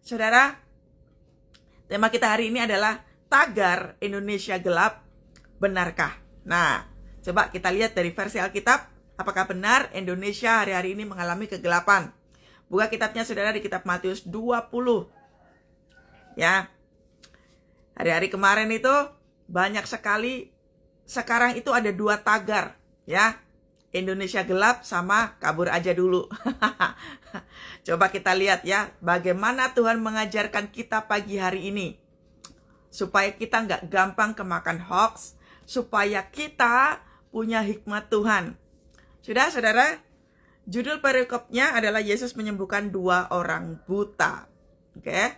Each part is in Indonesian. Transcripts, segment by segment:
Saudara, tema kita hari ini adalah tagar Indonesia gelap, benarkah? Nah, coba kita lihat dari versi Alkitab, apakah benar Indonesia hari-hari ini mengalami kegelapan? Buka kitabnya saudara di kitab Matius 20. Ya, hari-hari kemarin itu banyak sekali, sekarang itu ada 2 tagar, ya. Indonesia gelap sama kabur aja dulu. Coba kita lihat ya, bagaimana Tuhan mengajarkan kita pagi hari ini. Supaya kita nggak gampang kemakan hoax, supaya kita punya hikmat Tuhan. Sudah, saudara? Judul perikopnya adalah Yesus menyembuhkan 2 orang buta. Oke?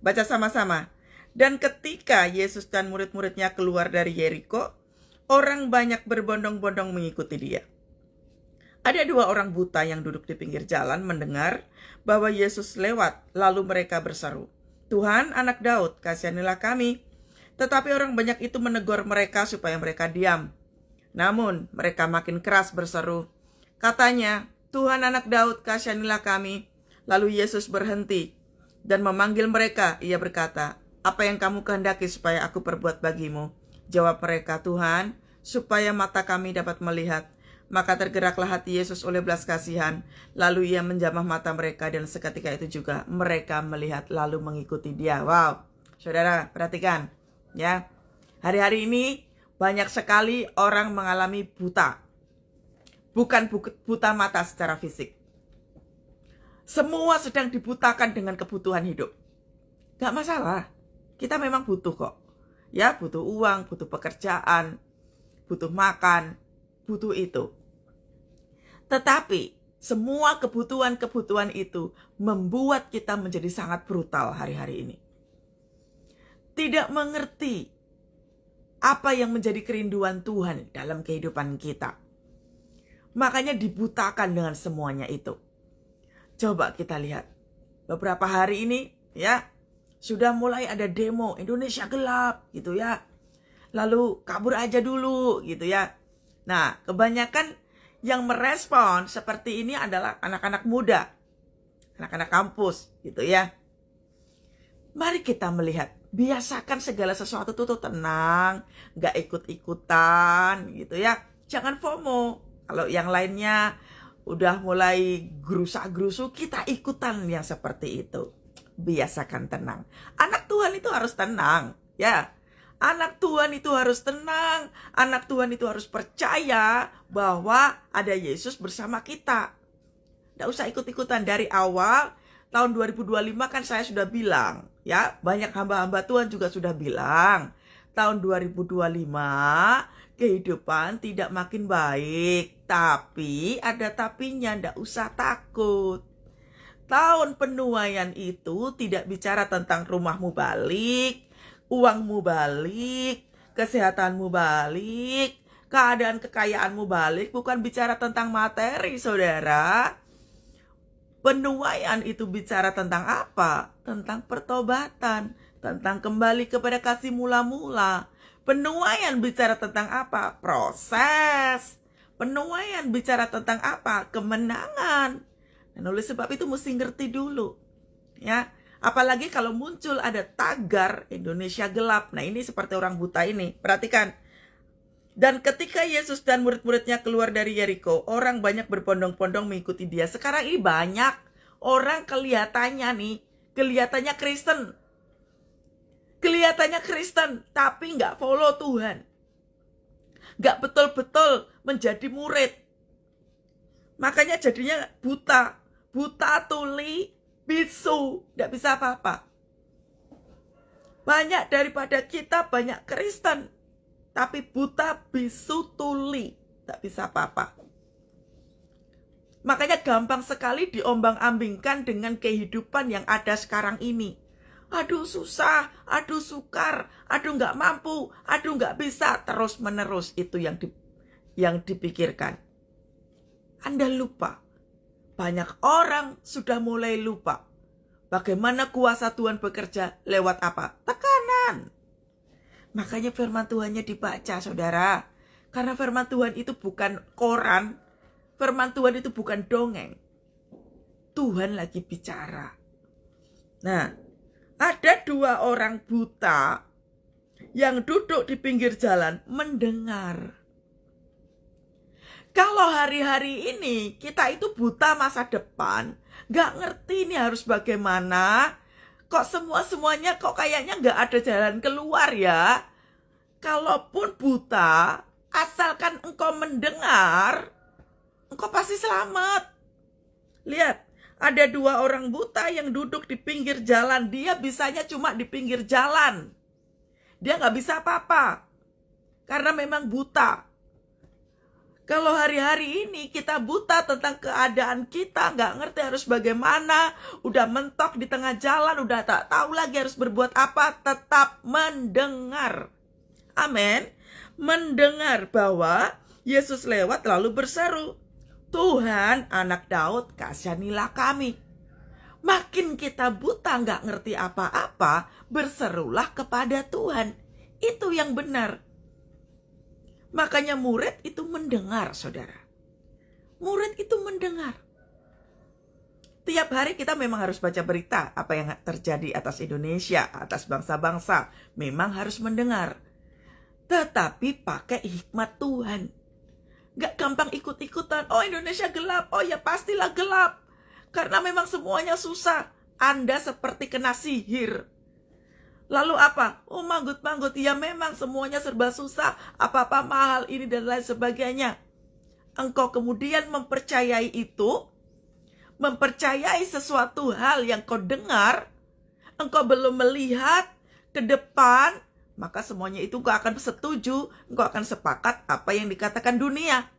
Baca sama-sama. Dan ketika Yesus dan murid-muridnya keluar dari Yeriko, orang banyak berbondong-bondong mengikuti dia. Ada 2 orang buta yang duduk di pinggir jalan mendengar bahwa Yesus lewat, lalu mereka berseru, "Tuhan, anak Daud, kasihanilah kami." Tetapi orang banyak itu menegur mereka supaya mereka diam. Namun mereka makin keras berseru. Katanya, "Tuhan, anak Daud, kasihanilah kami." Lalu Yesus berhenti dan memanggil mereka. Ia berkata, "Apa yang kamu kehendaki supaya aku perbuat bagimu?" Jawab mereka, "Tuhan, supaya mata kami dapat melihat." Maka tergeraklah hati Yesus oleh belas kasihan. Lalu ia menjamah mata mereka dan seketika itu juga mereka melihat lalu mengikuti dia. Wow, saudara perhatikan ya. Hari-hari ini banyak sekali orang mengalami buta. Bukan buta mata secara fisik. Semua sedang dibutakan dengan kebutuhan hidup. Gak masalah, kita memang butuh kok. Ya, butuh uang, butuh pekerjaan, butuh makan, butuh itu. Tetapi semua kebutuhan-kebutuhan itu membuat kita menjadi sangat brutal hari-hari ini. Tidak mengerti apa yang menjadi kerinduan Tuhan dalam kehidupan kita. Makanya dibutakan dengan semuanya itu. Coba kita lihat. Beberapa hari ini ya, sudah mulai ada demo Indonesia gelap gitu ya. Lalu kabur aja dulu gitu ya. Nah, kebanyakan yang merespon seperti ini adalah anak-anak muda, anak-anak kampus gitu ya. Mari kita melihat, biasakan segala sesuatu tuh tenang, gak ikut-ikutan gitu ya. Jangan FOMO. Kalau yang lainnya udah mulai gerusa-gerusu, kita ikutan yang seperti itu. Biasakan tenang. Anak Tuhan itu harus tenang ya. Anak Tuhan itu harus tenang. Anak Tuhan itu harus percaya bahwa ada Yesus bersama kita. Nggak usah ikut-ikutan. Dari awal tahun 2025 kan saya sudah bilang. Ya, banyak hamba-hamba Tuhan juga sudah bilang. Tahun 2025 kehidupan tidak makin baik. Tapi ada tapinya, nggak usah takut. Tahun penuaian itu tidak bicara tentang rumahmu balik, uangmu balik, kesehatanmu balik, keadaan kekayaanmu balik, bukan bicara tentang materi, saudara. Penuaian itu bicara tentang apa? Tentang pertobatan, tentang kembali kepada kasih mula-mula. Penuaian bicara tentang apa? Proses. Penuaian bicara tentang apa? Kemenangan. Dan oleh sebab itu mesti ngerti dulu. Ya. Apalagi kalau muncul ada tagar Indonesia gelap. Nah, ini seperti orang buta ini. Perhatikan. Dan ketika Yesus dan murid-muridnya keluar dari Yeriko, orang banyak berbondong-bondong mengikuti dia. Sekarang ini banyak orang kelihatannya Kristen. Kelihatannya Kristen, tapi nggak follow Tuhan. Nggak betul-betul menjadi murid. Makanya jadinya buta. Buta, tuli, bisu, tidak bisa apa-apa. Banyak daripada kita banyak Kristen, tapi buta, bisu, tuli, tidak bisa apa-apa. Makanya gampang sekali diombang-ambingkan dengan kehidupan yang ada sekarang ini. Aduh susah, aduh sukar, aduh nggak mampu, aduh nggak bisa, terus menerus itu yang dipikirkan. Anda lupa. Banyak orang sudah mulai lupa bagaimana kuasa Tuhan bekerja lewat apa? Tekanan. Makanya firman Tuhannya dibaca, saudara. Karena firman Tuhan itu bukan koran. Firman Tuhan itu bukan dongeng. Tuhan lagi bicara. Nah, ada 2 orang buta yang duduk di pinggir jalan mendengar. Kalau hari-hari ini kita itu buta masa depan, nggak ngerti ini harus bagaimana, kok semuanya kok kayaknya nggak ada jalan keluar ya. Kalaupun buta, asalkan engkau mendengar, engkau pasti selamat. Lihat, ada 2 orang buta yang duduk di pinggir jalan. Dia bisanya cuma di pinggir jalan. Dia nggak bisa apa-apa, karena memang buta. Kalau hari-hari ini kita buta tentang keadaan kita, nggak ngerti harus bagaimana, udah mentok di tengah jalan, udah tak tahu lagi harus berbuat apa, tetap mendengar. Amin. Mendengar bahwa Yesus lewat lalu berseru, Tuhan, anak Daud, kasihanilah kami. Makin kita buta nggak ngerti apa-apa, berserulah kepada Tuhan. Itu yang benar. Makanya murid itu mendengar, saudara. Murid itu mendengar. Tiap hari kita memang harus baca berita apa yang terjadi atas Indonesia, atas bangsa-bangsa. Memang harus mendengar. Tetapi pakai hikmat Tuhan. Gak gampang ikut-ikutan. Oh, Indonesia gelap. Oh ya, pastilah gelap. Karena memang semuanya susah. Anda seperti kena sihir. Lalu apa? Oh, manggut-manggut. Ya memang semuanya serba susah. Apa-apa mahal ini dan lain sebagainya. Engkau kemudian mempercayai itu. Mempercayai sesuatu hal yang kau dengar. Engkau belum melihat ke depan. Maka semuanya itu engkau akan setuju. Engkau akan sepakat apa yang dikatakan dunia.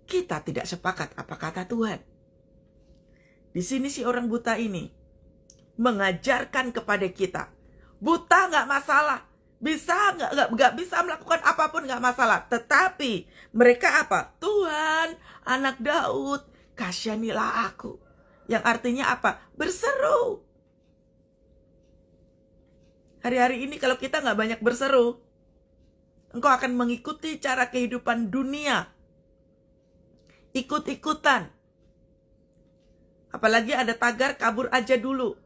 Kita tidak sepakat apa kata Tuhan. Di sini si orang buta ini mengajarkan kepada kita, buta nggak masalah, bisa nggak bisa melakukan apapun nggak masalah, tetapi mereka apa? Tuhan, anak Daud, kasihanilah aku. Yang artinya apa? Berseru. Hari-hari ini kalau kita nggak banyak berseru, engkau akan mengikuti cara kehidupan dunia, ikut-ikutan. Apalagi ada tagar kabur aja dulu.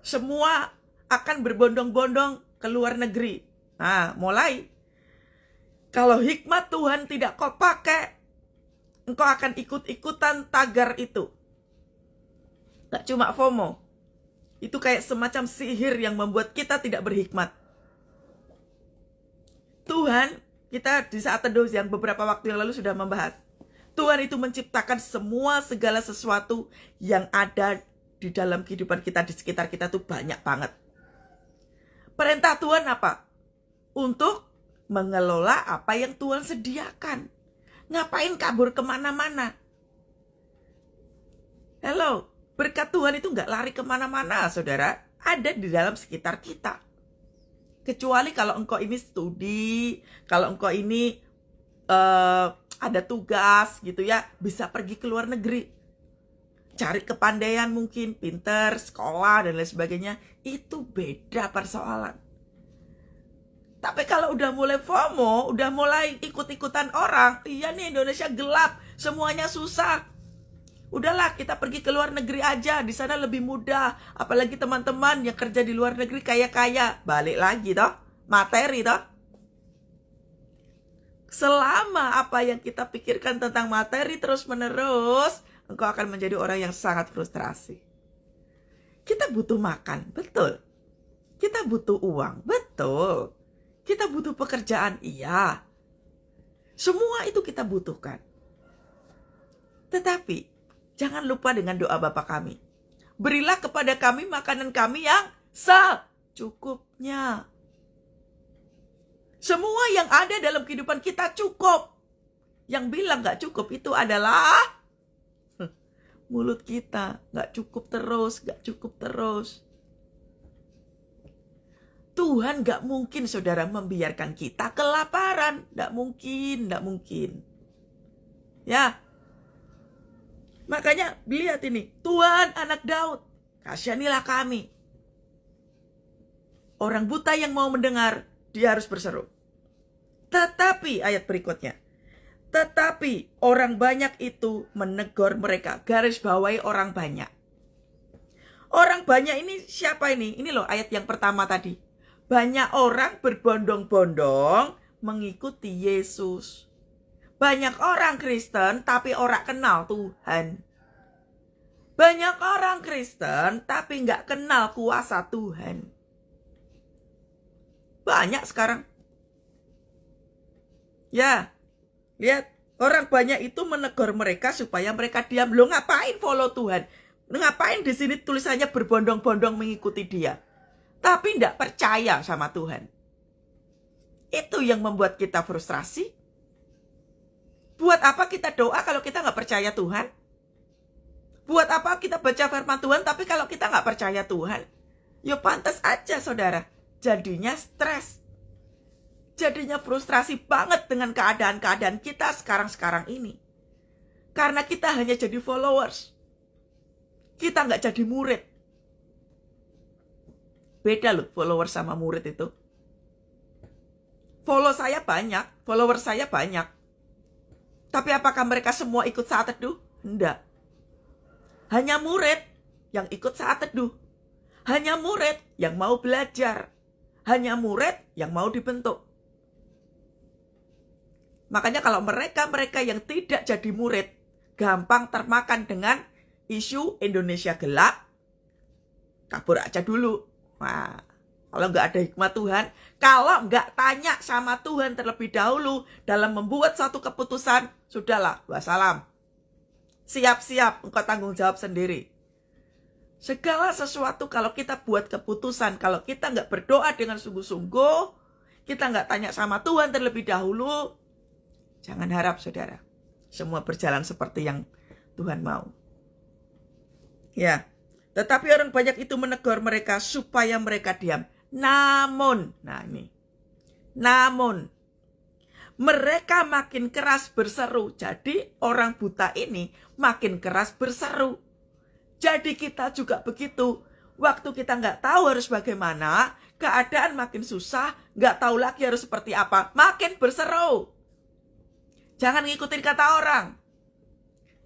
Semua akan berbondong-bondong ke luar negeri. Nah, mulai. Kalau hikmat Tuhan tidak kau pakai, engkau akan ikut-ikutan tagar itu. Gak cuma FOMO. Itu kayak semacam sihir yang membuat kita tidak berhikmat. Tuhan, kita di saat teduh yang beberapa waktu yang lalu sudah membahas. Tuhan itu menciptakan semua segala sesuatu yang ada di dalam kehidupan kita, di sekitar kita tuh banyak banget. Perintah Tuhan apa? Untuk mengelola apa yang Tuhan sediakan. Ngapain kabur kemana-mana? Hello, berkat Tuhan itu nggak lari kemana-mana, saudara. Ada di dalam sekitar kita. Kecuali kalau engkau ini studi, kalau engkau ini ada tugas gitu ya, bisa pergi ke luar negeri. Cari kepandaian mungkin, pinter, sekolah, dan lain sebagainya. Itu beda persoalan. Tapi kalau udah mulai FOMO, udah mulai ikut-ikutan orang, iya nih Indonesia gelap, semuanya susah. Udahlah, kita pergi ke luar negeri aja, di sana lebih mudah. Apalagi teman-teman yang kerja di luar negeri kaya-kaya. Balik lagi toh, materi toh. Selama apa yang kita pikirkan tentang materi terus-menerus, engkau akan menjadi orang yang sangat frustrasi. Kita butuh makan, betul. Kita butuh uang, betul. Kita butuh pekerjaan, iya. Semua itu kita butuhkan. Tetapi, jangan lupa dengan doa Bapa kami. Berilah kepada kami makanan kami yang secukupnya. Semua yang ada dalam kehidupan kita cukup. Yang bilang gak cukup itu adalah mulut kita. Gak cukup terus. Tuhan gak mungkin, saudara, membiarkan kita kelaparan. Gak mungkin. Ya. Makanya lihat ini. Tuhan, anak Daud, kasihanilah kami. Orang buta yang mau mendengar, dia harus berseru. Tetapi, ayat berikutnya. Tetapi orang banyak itu menegur mereka. Garis bawahi orang banyak. Orang banyak ini siapa ini? Ini loh ayat yang pertama tadi. Banyak orang berbondong-bondong mengikuti Yesus. Banyak orang Kristen tapi orang kenal Tuhan. Banyak orang Kristen tapi nggak kenal kuasa Tuhan. Banyak sekarang. Ya, lihat. Orang banyak itu menegur mereka supaya mereka diam. Lo ngapain follow Tuhan? Ngapain di sini tulisannya berbondong-bondong mengikuti dia? Tapi tidak percaya sama Tuhan. Itu yang membuat kita frustrasi. Buat apa kita doa kalau kita nggak percaya Tuhan? Buat apa kita baca firman Tuhan tapi kalau kita nggak percaya Tuhan? Ya pantas aja saudara. Jadinya stres. Jadinya frustrasi banget dengan keadaan-keadaan kita sekarang-sekarang ini. Karena kita hanya jadi followers. Kita nggak jadi murid. Beda loh followers sama murid itu. Follower saya banyak. Tapi apakah mereka semua ikut saat teduh? Enggak. Hanya murid yang ikut saat teduh. Hanya murid yang mau belajar. Hanya murid yang mau dibentuk. Makanya kalau mereka yang tidak jadi murid, gampang termakan dengan isu Indonesia gelap, kabur aja dulu. Nah, kalau nggak ada hikmat Tuhan, kalau nggak tanya sama Tuhan terlebih dahulu dalam membuat satu keputusan, sudahlah, wassalam. Siap-siap, engkau tanggung jawab sendiri. Segala sesuatu kalau kita buat keputusan, kalau kita nggak berdoa dengan sungguh-sungguh, kita nggak tanya sama Tuhan terlebih dahulu, jangan harap saudara, semua berjalan seperti yang Tuhan mau. Ya, tetapi orang banyak itu menegur mereka supaya mereka diam. Namun, mereka makin keras berseru. Jadi orang buta ini makin keras berseru. Jadi kita juga begitu. Waktu kita nggak tahu harus bagaimana, keadaan makin susah, nggak tahu lagi harus seperti apa, makin berseru. Jangan ngikutin kata orang.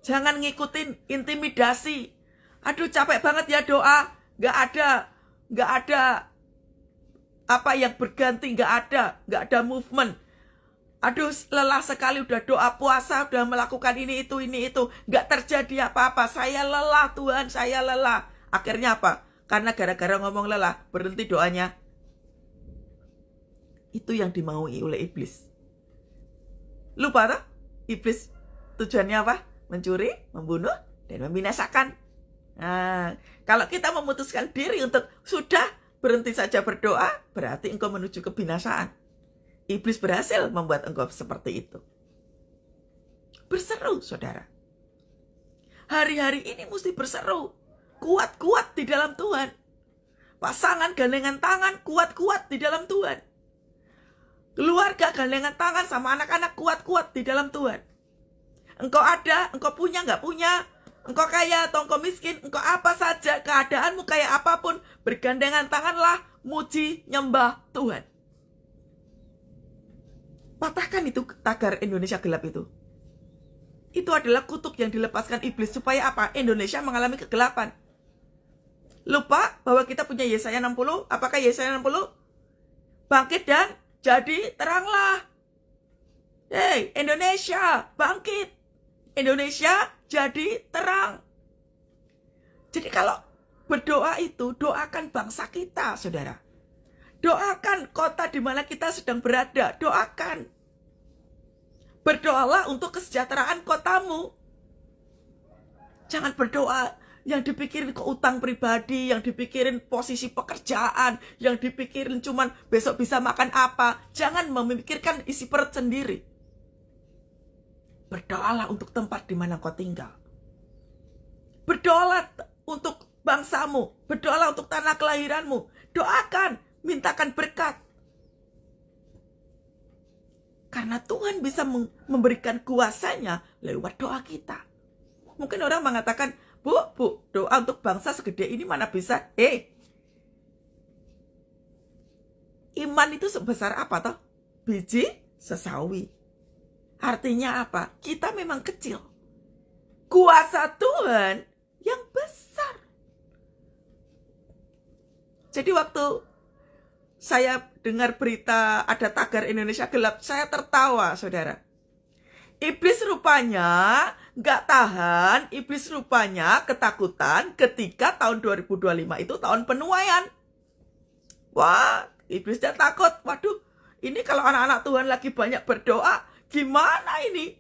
Jangan ngikutin intimidasi. Aduh capek banget ya doa. Nggak ada apa yang berganti, nggak ada movement. Aduh lelah sekali udah doa puasa, udah melakukan ini itu. Nggak terjadi apa-apa. Saya lelah Tuhan, saya lelah. Akhirnya apa? Karena gara-gara ngomong lelah, berhenti doanya. Itu yang dimaui oleh iblis. Lupa tak? Iblis tujuannya apa? Mencuri, membunuh, dan membinasakan. Nah, kalau kita memutuskan diri untuk sudah berhenti saja berdoa, berarti engkau menuju kebinasaan. Iblis berhasil membuat engkau seperti itu. Berseru, saudara. Hari-hari ini mesti berseru. Kuat-kuat di dalam Tuhan. Pasangan gandengan tangan, kuat-kuat di dalam Tuhan. Keluarga gandengan tangan sama anak-anak, kuat-kuat di dalam Tuhan. Engkau ada, engkau punya, nggak punya. Engkau kaya atau engkau miskin, engkau apa saja, keadaanmu kayak apapun, bergandengan tanganlah, muji, nyembah Tuhan. Patahkan itu tagar Indonesia gelap itu. Itu adalah kutuk yang dilepaskan iblis supaya apa? Indonesia mengalami kegelapan. Lupa bahwa kita punya Yesaya 60. Apakah Yesaya 60? Bangkit dan jadi teranglah. Hei Indonesia, bangkit. Indonesia jadi terang. Jadi kalau berdoa itu, doakan bangsa kita, saudara. Doakan kota di mana kita sedang berada. Doakan. Berdoalah untuk kesejahteraan kotamu. Jangan berdoa yang dipikirin ke utang pribadi, yang dipikirin posisi pekerjaan, yang dipikirin cuman besok bisa makan apa. Jangan memikirkan isi perut sendiri. Berdoalah untuk tempat di mana kau tinggal. Berdoalah untuk bangsamu. Berdoalah untuk tanah kelahiranmu. Doakan, mintakan berkat. Karena Tuhan bisa memberikan kuasanya lewat doa kita. Mungkin orang mengatakan, Bu, doa untuk bangsa segede ini mana bisa? Iman itu sebesar apa toh? Biji sesawi. Artinya apa? Kita memang kecil. Kuasa Tuhan yang besar. Jadi waktu saya dengar berita ada tagar Indonesia gelap, saya tertawa, saudara. Iblis rupanya nggak tahan, iblis rupanya ketakutan ketika tahun 2025 itu tahun penuaian. Wah, iblisnya takut. Waduh, ini kalau anak-anak Tuhan lagi banyak berdoa, gimana ini?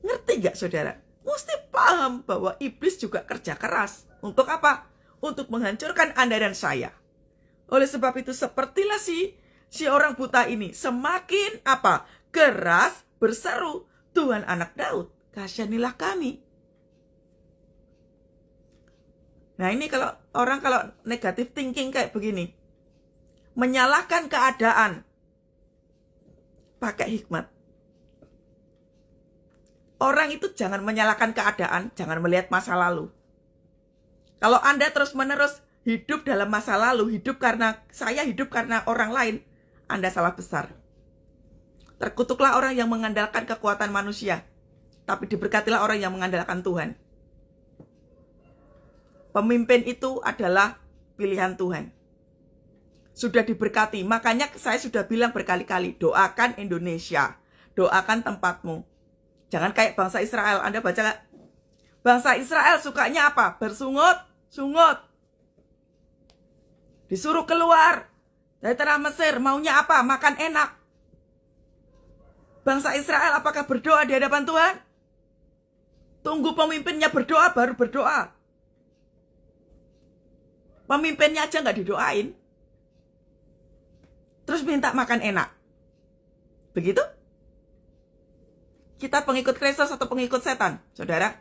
Ngerti nggak, saudara? Mesti paham bahwa iblis juga kerja keras. Untuk apa? Untuk menghancurkan Anda dan saya. Oleh sebab itu, sepertilah si orang buta ini semakin apa? Keras berseru, Tuhan anak Daud, kasihanilah kami. Nah, ini kalau negatif thinking kayak begini, menyalahkan keadaan, pakai hikmat. Orang itu jangan menyalahkan keadaan, jangan melihat masa lalu. Kalau Anda terus-menerus hidup dalam masa lalu, hidup karena orang lain, Anda salah besar. Terkutuklah orang yang mengandalkan kekuatan manusia, tapi diberkatilah orang yang mengandalkan Tuhan. Pemimpin itu adalah pilihan Tuhan. Sudah diberkati, makanya saya sudah bilang berkali-kali, doakan Indonesia, doakan tempatmu. Jangan kayak bangsa Israel. Anda baca gak? Bangsa Israel sukanya apa? Bersungut-sungut. Disuruh keluar dari tanah Mesir, maunya apa? Makan enak. Bangsa Israel apakah berdoa di hadapan Tuhan? Tunggu pemimpinnya berdoa, baru berdoa. Pemimpinnya aja nggak didoain. Terus minta makan enak. Begitu? Kita pengikut Kristus atau pengikut setan, saudara?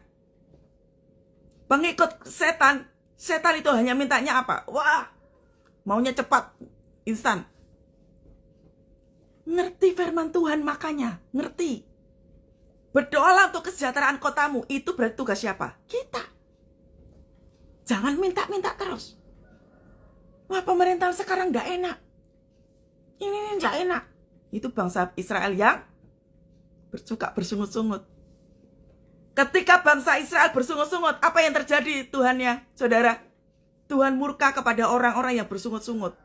Pengikut setan itu hanya mintanya apa? Wah, maunya cepat, instan. Ngerti firman Tuhan makanya, ngerti. Berdoalah untuk kesejahteraan kotamu, itu berarti tugas siapa? Kita. Jangan minta-minta terus. Wah, pemerintahan sekarang gak enak. Ini gak enak. Itu bangsa Israel yang suka bersungut-sungut. Ketika bangsa Israel bersungut-sungut, apa yang terjadi Tuhannya, saudara? Tuhan murka kepada orang-orang yang bersungut-sungut.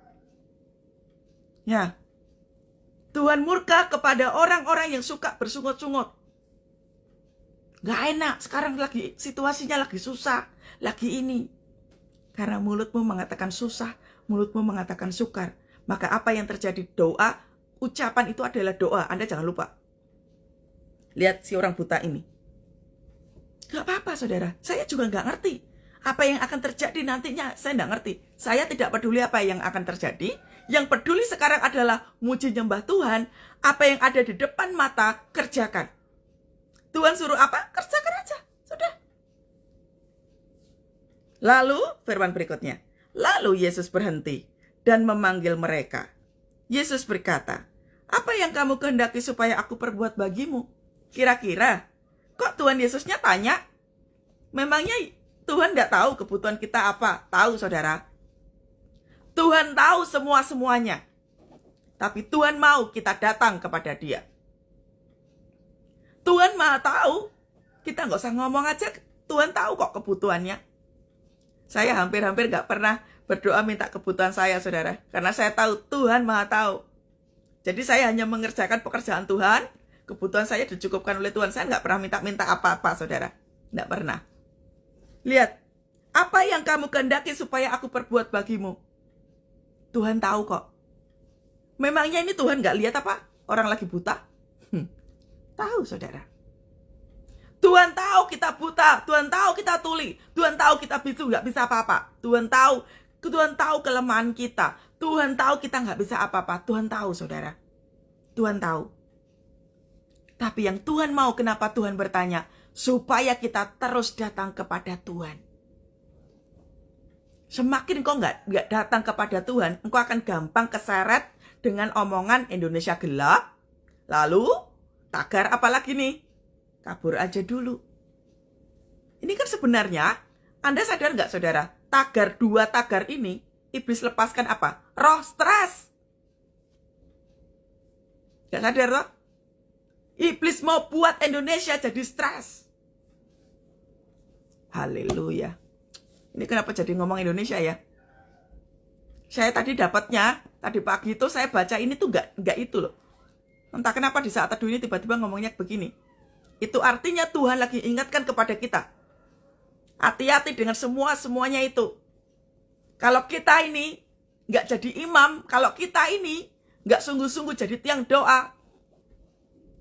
Ya. Tuhan murka kepada orang-orang yang suka bersungut-sungut. Gak enak, sekarang lagi situasinya lagi susah, lagi ini. Karena mulutmu mengatakan susah, mulutmu mengatakan sukar. Maka apa yang terjadi? Doa, ucapan itu adalah doa. Anda jangan lupa. Lihat si orang buta ini. Gak apa-apa, saudara. Saya juga gak ngerti. Apa yang akan terjadi nantinya, saya gak ngerti. Saya tidak peduli apa yang akan terjadi. Yang peduli sekarang adalah muji nyembah Tuhan. Apa yang ada di depan mata, kerjakan. Tuhan suruh apa? Kerjakan aja. Sudah. Lalu, firman berikutnya. Lalu Yesus berhenti dan memanggil mereka. Yesus berkata, apa yang kamu kehendaki supaya aku perbuat bagimu? Kira-kira, kok Tuhan Yesusnya tanya? Memangnya Tuhan gak tahu kebutuhan kita apa? Tahu, saudara. Tuhan tahu semua-semuanya. Tapi Tuhan mau kita datang kepada Dia. Tuhan maha tahu. Kita gak usah ngomong aja. Tuhan tahu kok kebutuhannya. Saya hampir-hampir gak pernah berdoa minta kebutuhan saya, saudara. Karena saya tahu Tuhan maha tahu. Jadi saya hanya mengerjakan pekerjaan Tuhan. Kebutuhan saya dicukupkan oleh Tuhan. Saya gak pernah minta apa-apa, saudara. Gak pernah. Lihat. Apa yang kamu kehendaki supaya aku perbuat bagimu? Tuhan tahu kok. Memangnya ini Tuhan gak lihat apa? Orang lagi buta? Tahu, saudara. Tuhan tahu kita buta. Tuhan tahu kita tuli. Tuhan tahu kita bisu gak bisa apa-apa. Tuhan tahu kelemahan kita. Tuhan tahu kita gak bisa apa-apa. Tuhan tahu, saudara. Tuhan tahu. Tapi yang Tuhan mau, kenapa Tuhan bertanya? Supaya kita terus datang kepada Tuhan. Semakin kau nggak datang kepada Tuhan, engkau akan gampang keseret dengan omongan Indonesia gelap. Lalu, tagar apa lagi nih? Kabur aja dulu. Ini kan sebenarnya, Anda sadar nggak, saudara? Dua tagar ini, iblis lepaskan apa? Roh stres. Nggak sadar loh? Iblis mau buat Indonesia jadi stres. Haleluya. Ini kenapa jadi ngomong Indonesia ya? Saya tadi dapatnya, tadi pagi itu saya baca ini tuh nggak itu loh. Entah kenapa di saat teduh ini tiba-tiba ngomongnya begini. Itu artinya Tuhan lagi ingatkan kepada kita. Hati-hati dengan semuanya itu. Kalau kita ini nggak jadi imam, kalau kita ini nggak sungguh-sungguh jadi tiang doa,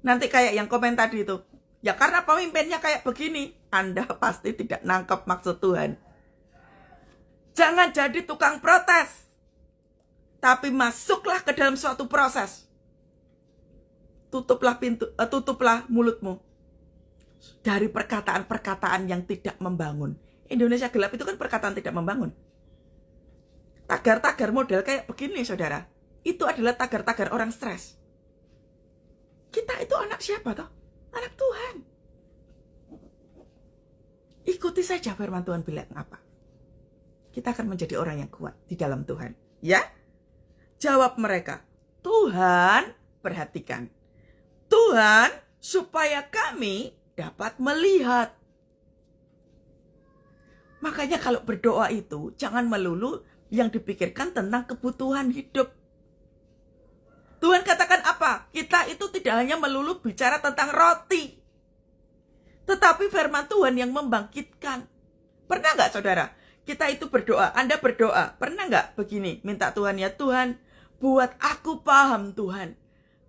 nanti kayak yang komen tadi itu, ya karena pemimpinnya kayak begini, Anda pasti tidak nangkep maksud Tuhan. Jangan jadi tukang protes, tapi masuklah ke dalam suatu proses. Tutuplah mulutmu dari perkataan-perkataan yang tidak membangun. Indonesia gelap itu kan perkataan tidak membangun. Tagar-tagar model kayak begini, saudara, itu adalah tagar-tagar orang stres. Kita itu anak siapa toh? Anak Tuhan. Ikuti saja firman Tuhan bilang apa. Kita akan menjadi orang yang kuat di dalam Tuhan. Ya? Jawab mereka, Tuhan, perhatikan. Tuhan, supaya kami dapat melihat. Makanya kalau berdoa itu, jangan melulu yang dipikirkan tentang kebutuhan hidup. Tuhan katakan apa? Kita itu tidak hanya melulu bicara tentang roti, tetapi firman Tuhan yang membangkitkan. Pernah nggak saudara? Kita itu berdoa, Anda berdoa, pernah nggak begini? Minta Tuhan, ya Tuhan, buat aku paham Tuhan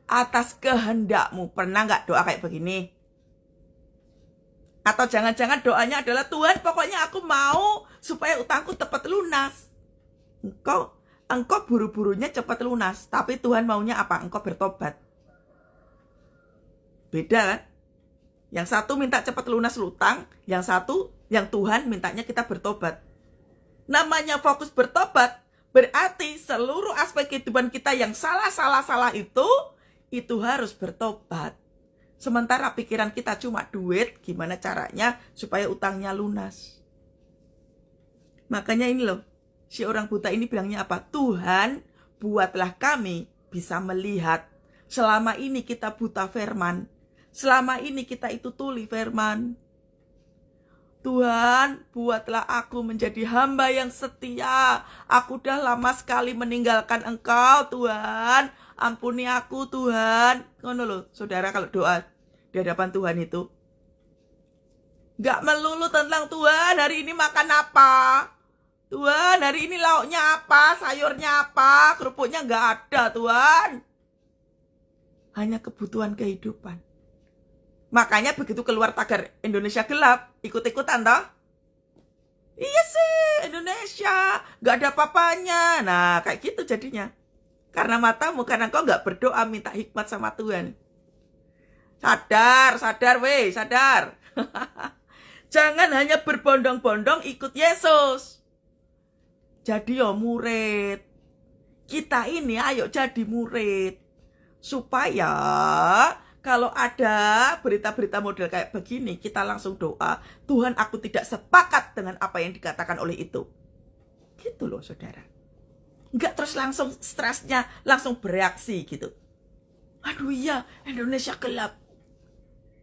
atas kehendak-Mu. Pernah nggak doa kayak begini? Atau jangan-jangan doanya adalah, Tuhan pokoknya aku mau supaya utangku cepat lunas. Engkau buru-burunya cepat lunas, tapi Tuhan maunya apa? Engkau bertobat. Beda kan? Yang satu minta cepat lunas utang, yang satu, yang Tuhan mintanya kita bertobat. Namanya fokus bertobat, berarti seluruh aspek kehidupan kita yang salah itu harus bertobat. Sementara pikiran kita cuma duit, gimana caranya supaya utangnya lunas. Makanya ini loh, si orang buta ini bilangnya apa? Tuhan, buatlah kami bisa melihat. Selama ini kita buta firman. Selama ini kita itu tuli firman. Tuhan, buatlah aku menjadi hamba yang setia. Aku udah lama sekali meninggalkan Engkau, Tuhan. Ampuni aku, Tuhan. Ngono loh, saudara, kalau doa di hadapan Tuhan itu nggak melulu tentang Tuhan, hari ini makan apa? Tuhan, hari ini lauknya apa? Sayurnya apa? Kerupuknya nggak ada, Tuhan. Hanya kebutuhan kehidupan. Makanya begitu keluar tagar Indonesia gelap, ikut-ikutan toh? Iya sih, Indonesia nggak ada apa-apanya. Nah, kayak gitu jadinya. Karena matamu, karena kau nggak berdoa minta hikmat sama Tuhan. Sadar, sadar. Jangan hanya berbondong-bondong ikut Yesus. Jadi murid. Kita ini ayo jadi murid. Supaya kalau ada berita-berita model kayak begini, kita langsung doa, Tuhan, aku tidak sepakat dengan apa yang dikatakan oleh itu. Gitu loh, saudara. Enggak terus langsung stresnya, langsung bereaksi gitu. Aduh iya, Indonesia gelap.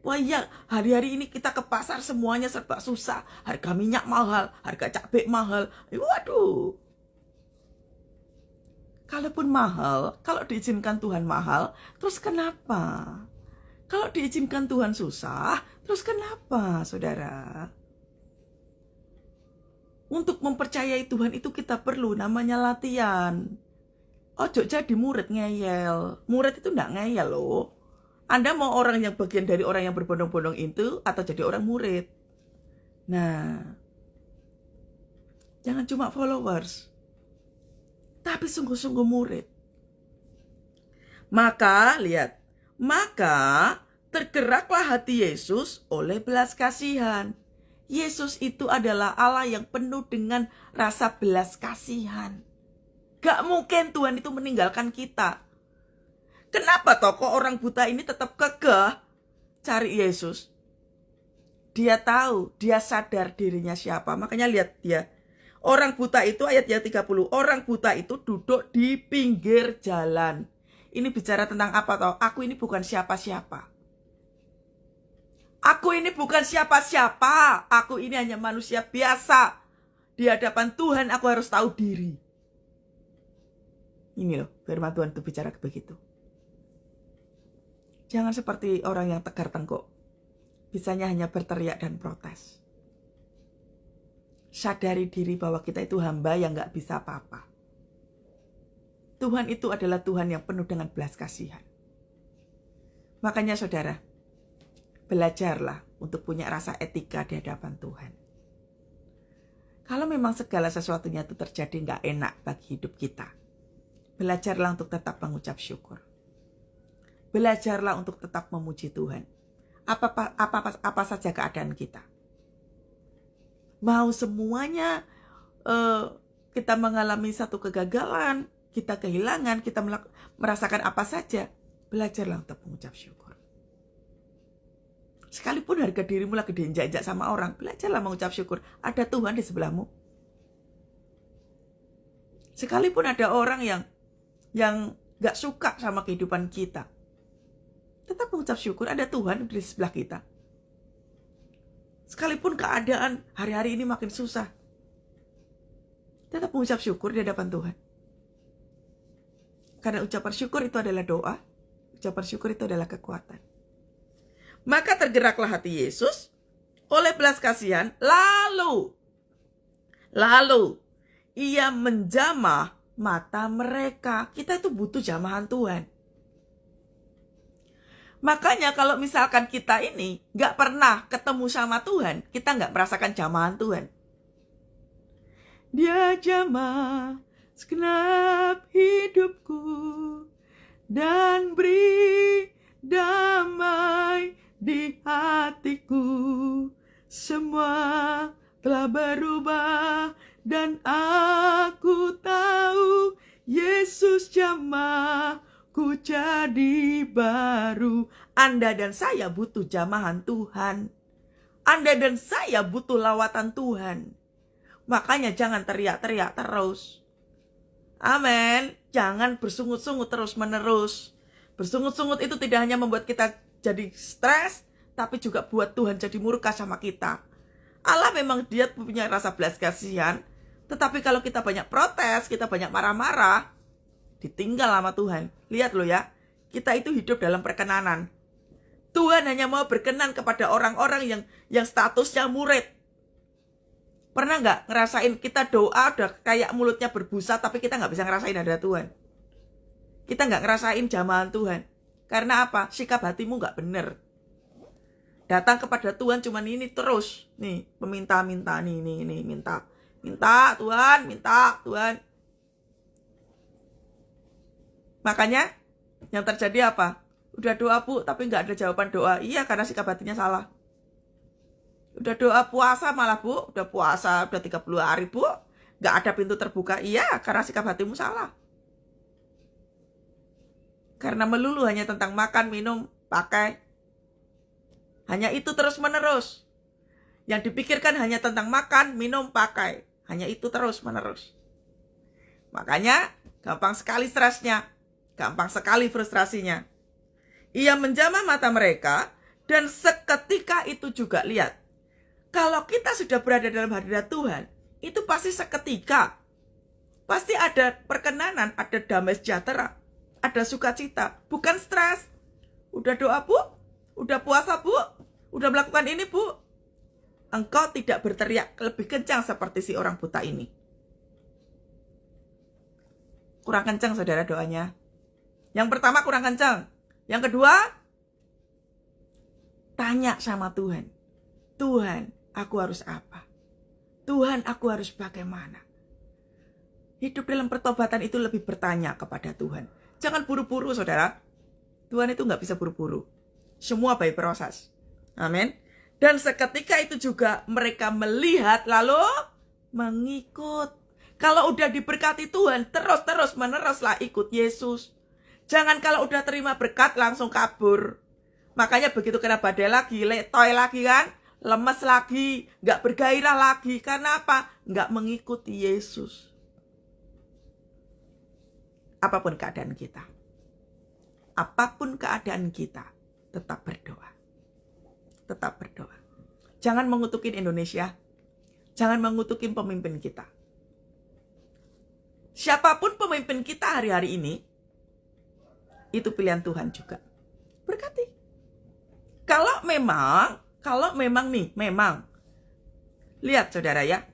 Wah iya, hari-hari ini kita ke pasar semuanya serba susah. Harga minyak mahal, harga cabai mahal. Waduh. Kalaupun mahal, kalau diizinkan Tuhan mahal, terus kenapa? Kalau diizinkan Tuhan susah, terus kenapa, saudara? Untuk mempercayai Tuhan itu kita perlu namanya latihan. Ojo jadi murid ngeyel. Murid itu enggak ngeyel loh. Anda mau orang yang bagian dari orang yang berbondong-bondong itu atau jadi orang murid? Nah, jangan cuma followers, tapi sungguh-sungguh murid. Maka, lihat, maka tergeraklah hati Yesus oleh belas kasihan. Yesus itu adalah Allah yang penuh dengan rasa belas kasihan. Gak mungkin Tuhan itu meninggalkan kita. Kenapa toh kok orang buta ini tetap kekeh cari Yesus? Dia tahu, dia sadar dirinya siapa. Makanya lihat dia. Orang buta itu ayat yang 30. Orang buta itu duduk di pinggir jalan. Ini bicara tentang apa toh? Aku ini bukan siapa-siapa. Aku ini bukan siapa-siapa. Aku ini hanya manusia biasa. Di hadapan Tuhan aku harus tahu diri. Ini loh, firman Tuhan itu bicara begitu. Jangan seperti orang yang tegar tengkuk. Bisanya hanya berteriak dan protes. Sadari diri bahwa kita itu hamba yang gak bisa apa-apa. Tuhan itu adalah Tuhan yang penuh dengan belas kasihan. Makanya saudara, belajarlah untuk punya rasa etika di hadapan Tuhan. Kalau memang segala sesuatunya itu terjadi gak enak bagi hidup kita, belajarlah untuk tetap mengucap syukur. Belajarlah untuk tetap memuji Tuhan. Apa saja keadaan kita. Mau semuanya kita mengalami satu kegagalan, kita kehilangan, kita merasakan apa saja, belajarlah untuk mengucap syukur. Sekalipun harga dirimu lagi diinjak-injak sama orang, belajarlah mengucap syukur. Ada Tuhan di sebelahmu. Sekalipun ada orang yang gak suka sama kehidupan kita, tetap mengucap syukur, ada Tuhan di sebelah kita. Sekalipun keadaan hari-hari ini makin susah, tetap mengucap syukur di hadapan Tuhan. Karena ucapan syukur itu adalah doa, ucapan syukur itu adalah kekuatan. Maka tergeraklah hati Yesus oleh belas kasihan, lalu ia menjamah mata mereka. Kita itu butuh jamahan Tuhan. Makanya kalau misalkan kita ini gak pernah ketemu sama Tuhan, kita gak merasakan jamahan Tuhan. Dia jamah segenap hidupku dan beri damai di hatiku. Semua telah berubah dan aku tahu Yesus jamah ku jadi baru. Anda dan saya butuh jamahan Tuhan. Anda dan saya butuh lawatan Tuhan. Makanya jangan teriak-teriak terus. Amin. Jangan bersungut-sungut terus-menerus. Bersungut-sungut itu tidak hanya membuat kita jadi stres, tapi juga buat Tuhan jadi murka sama kita. Allah memang dia punya rasa belas kasihan, tetapi kalau kita banyak protes, kita banyak marah-marah, ditinggal sama Tuhan. Lihat loh ya, kita itu hidup dalam perkenanan. Tuhan hanya mau berkenan kepada orang-orang yang statusnya murid. Pernah nggak ngerasain kita doa udah kayak mulutnya berbusa, tapi kita nggak bisa ngerasain ada Tuhan? Kita nggak ngerasain jamahan Tuhan. Karena apa? Sikap hatimu nggak bener. Datang kepada Tuhan cuman ini terus. Nih, meminta-minta, nih, minta. Minta Tuhan. Makanya yang terjadi apa? Udah doa Bu, tapi nggak ada jawaban doa. Iya, karena sikap hatinya salah. Udah doa puasa malah Bu, udah puasa udah 30 hari Bu, nggak ada pintu terbuka. Iya, karena sikap hatimu salah. Karena melulu hanya tentang makan, minum, pakai. Hanya itu terus menerus. Yang dipikirkan hanya tentang makan, minum, pakai. Hanya itu terus menerus. Makanya gampang sekali stresnya. Gampang sekali frustrasinya. Ia menjamah mata mereka dan seketika itu juga lihat. Kalau kita sudah berada dalam hadirat Tuhan, itu pasti seketika. Pasti ada perkenanan, ada damai sejahtera, ada sukacita, bukan stres. Udah doa Bu, udah puasa Bu, udah melakukan ini Bu. Engkau tidak berteriak lebih kencang seperti si orang buta ini. Kurang kencang saudara doanya. Yang pertama kurang kencang. Yang kedua, tanya sama Tuhan. Tuhan, aku harus apa? Tuhan, aku harus bagaimana? Hidup dalam pertobatan itu lebih bertanya kepada Tuhan. Jangan buru-buru saudara. Tuhan itu gak bisa buru-buru. Semua by proses. Amin. Dan seketika itu juga mereka melihat lalu mengikut. Kalau udah diberkati Tuhan, terus meneruslah ikut Yesus. Jangan kalau udah terima berkat langsung kabur. Makanya begitu kena badai lagi, letoy lagi kan, lemes lagi, gak bergairah lagi. Karena apa? Gak mengikuti Yesus. Apapun keadaan kita. Apapun keadaan kita, tetap berdoa. Tetap berdoa. Jangan mengutukin Indonesia. Jangan mengutukin pemimpin kita. siapapun pemimpin kita hari-hari ini, itu pilihan Tuhan juga. Berkati. Kalau memang nih, lihat saudara ya,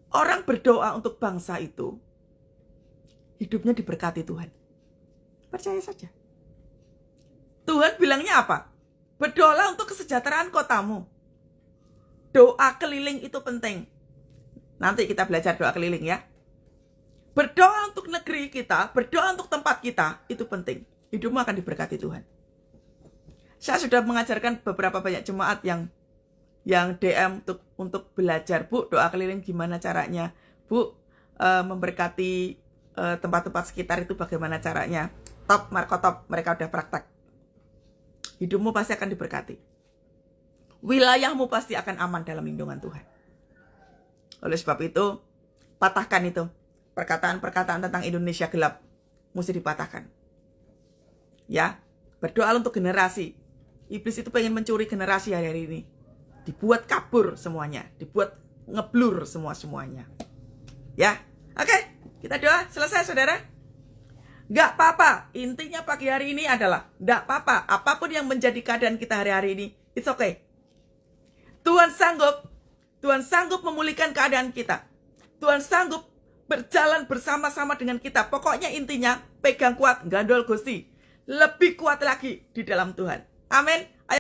orang berdoa untuk bangsa itu, hidupnya diberkati Tuhan. Percaya saja. Tuhan bilangnya apa? Berdoalah untuk kesejahteraan kotamu. Doa keliling itu penting. Nanti kita belajar doa keliling ya. Berdoa untuk negeri kita, berdoa untuk tempat kita, itu penting. Hidupmu akan diberkati Tuhan. Saya sudah mengajarkan beberapa banyak jemaat yang DM untuk belajar, Bu, doa keliling gimana caranya? Bu, memberkati tempat-tempat sekitar itu bagaimana caranya? Top, Markotop, mereka udah praktek. Hidupmu pasti akan diberkati. Wilayahmu pasti akan aman dalam lindungan Tuhan. Oleh sebab itu, patahkan itu. Perkataan-perkataan tentang Indonesia gelap mesti dipatahkan. Ya, berdoa untuk generasi. Iblis itu pengen mencuri generasi hari ini. Dibuat kabur semuanya, dibuat ngeblur semuanya. Ya, oke, kita doa selesai saudara. Gak apa-apa, intinya pagi hari ini adalah gak apa-apa, apapun yang menjadi keadaan kita hari-hari ini, it's okay. Tuhan sanggup memulihkan keadaan kita. Tuhan sanggup berjalan bersama-sama dengan kita. Pokoknya intinya pegang kuat, gandol Gusti. Lebih kuat lagi di dalam Tuhan. Amin.